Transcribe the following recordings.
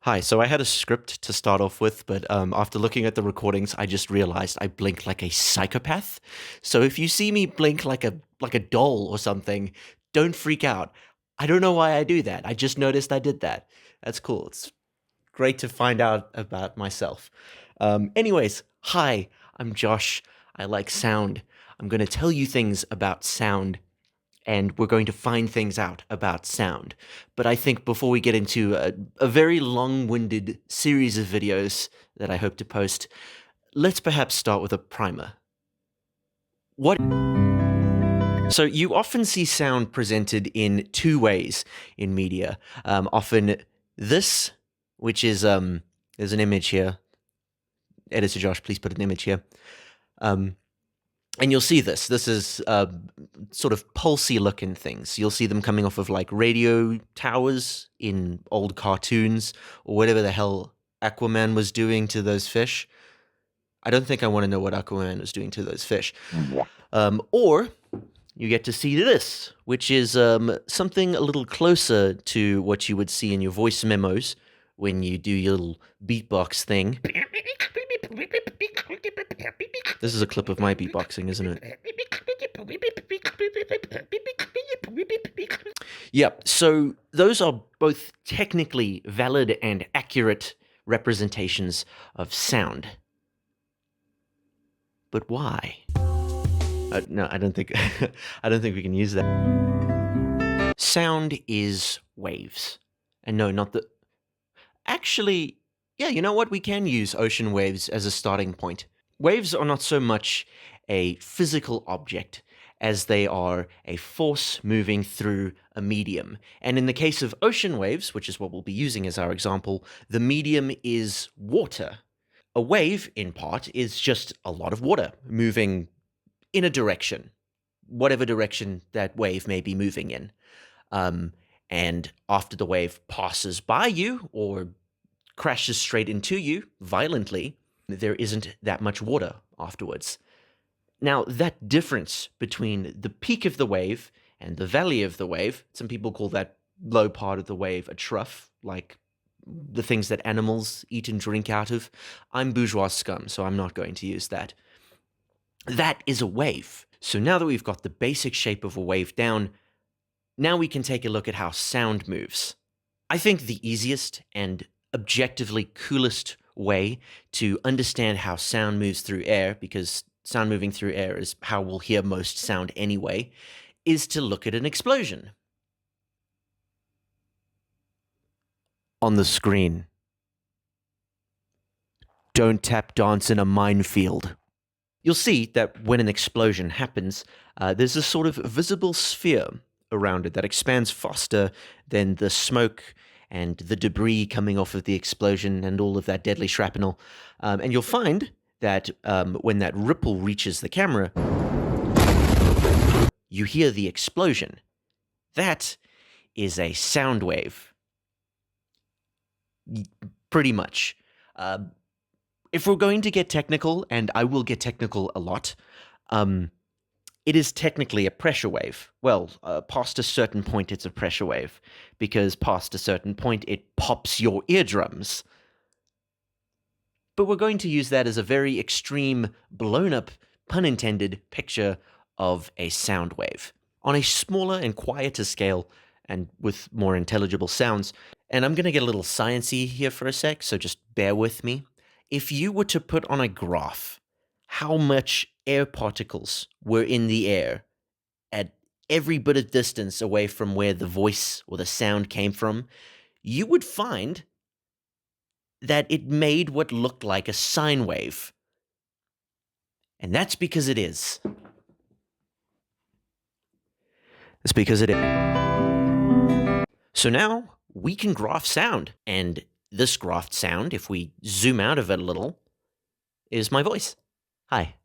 Hi, so I had a script to start off with, but after looking at the recordings, I just realized I blink like a psychopath. So if you see me blink like a doll or something, don't freak out. I don't know why I do that. I just noticed I did that. That's cool. It's great to find out about myself. Anyways, hi, I'm Josh. I like sound. I'm going to tell you things about sound and we're going to find things out about sound. But I think before we get into a very long winded series of videos that I hope to post, let's perhaps start with a primer. What? So, you often see sound presented in two ways in media. Often this, which is, there's an image here. Editor Josh, please put an image here. And you'll see this. This is sort of pulsy looking things. You'll see them coming off of like radio towers in old cartoons or whatever the hell Aquaman was doing to those fish. I don't think I want to know what Aquaman was doing to those fish. Or you get to see this, which is something a little closer to what you would see in your voice memos when you do your little beatbox thing. This is a clip of my beatboxing, isn't it? Yep, so those are both technically valid and accurate representations of sound. But why? No, I don't think I don't think we can use that. Sound is waves. And no, not the Actually, yeah, you know what? We can use ocean waves as a starting point. Waves are not so much a physical object as they are a force moving through a medium. And in the case of ocean waves, which is what we'll be using as our example, the medium is water. A wave, in part, is just a lot of water moving in a direction, whatever direction that wave may be moving in. And after the wave passes by you or crashes straight into you violently, there isn't that much water afterwards. Now, that difference between the peak of the wave and the valley of the wave, some people call that low part of the wave a trough, like the things that animals eat and drink out of. I'm bourgeois scum, so I'm not going to use that. That is a wave. So now that we've got the basic shape of a wave down, now we can take a look at how sound moves. I think the easiest and objectively coolest way to understand how sound moves through air, because sound moving through air is how we'll hear most sound anyway, is to look at an explosion. On the screen. Don't tap dance in a minefield. You'll see that when an explosion happens, there's a sort of visible sphere around it that expands faster than the smoke and the debris coming off of the explosion and all of that deadly shrapnel. And you'll find that when that ripple reaches the camera, you hear the explosion. That is a sound wave. Pretty much. If we're going to get technical, and I will get technical a lot, it is technically a pressure wave. Well, past a certain point, it's a pressure wave, because past a certain point, it pops your eardrums. But we're going to use that as a very extreme, blown-up, pun intended, picture of a sound wave. On a smaller and quieter scale, and with more intelligible sounds, and I'm going to get a little sciencey here for a sec, so just bear with me. If you were to put on a graph how much air particles were in the air at every bit of distance away from where the voice or the sound came from, you would find that it made what looked like a sine wave. And that's because it is. It's because it is. So now we can graph sound, and this graphed sound, if we zoom out of it a little, is my voice. Hi.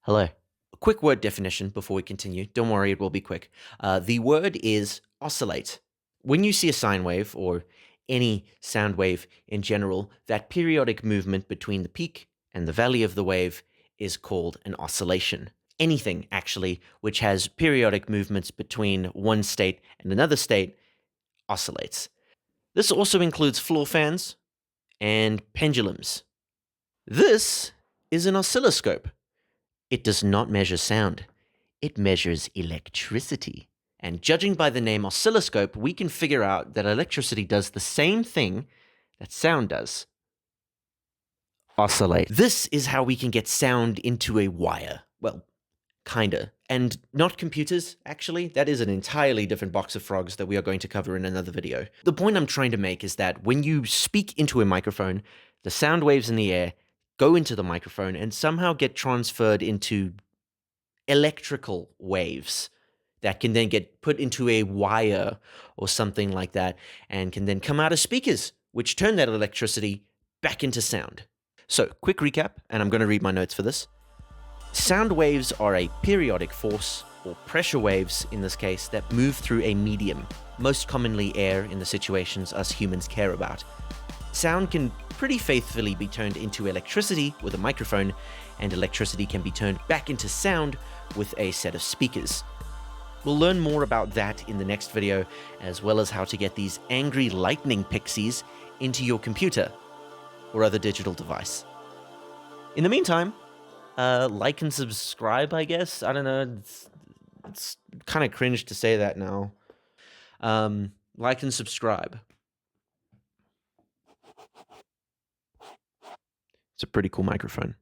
Hello. A quick word definition before we continue. Don't worry, it will be quick. The word is oscillate. When you see a sine wave, or any sound wave in general, that periodic movement between the peak and the valley of the wave is called an oscillation. Anything, actually, which has periodic movements between one state and another state oscillates. This also includes floor fans and pendulums. This is an oscilloscope. It does not measure sound, it measures electricity. And judging by the name oscilloscope, we can figure out that electricity does the same thing that sound does. Oscillate. This is how we can get sound into a wire. Well, kinda. And not computers, actually. That is an entirely different box of frogs that we are going to cover in another video. The point I'm trying to make is that when you speak into a microphone, the sound waves in the air go into the microphone and somehow get transferred into electrical waves that can then get put into a wire or something like that and can then come out of speakers, which turn that electricity back into sound. So, quick recap, and I'm going to read my notes for this. Sound waves are a periodic force, or pressure waves in this case, that move through a medium, most commonly air in the situations us humans care about. Sound can pretty faithfully be turned into electricity with a microphone, and electricity can be turned back into sound with a set of speakers. We'll learn more about that in the next video, as well as how to get these angry lightning pixies into your computer or other digital device. In the meantime, like and subscribe, I guess. I don't know. It's kind of cringe to say that now. Like and subscribe. It's a pretty cool microphone.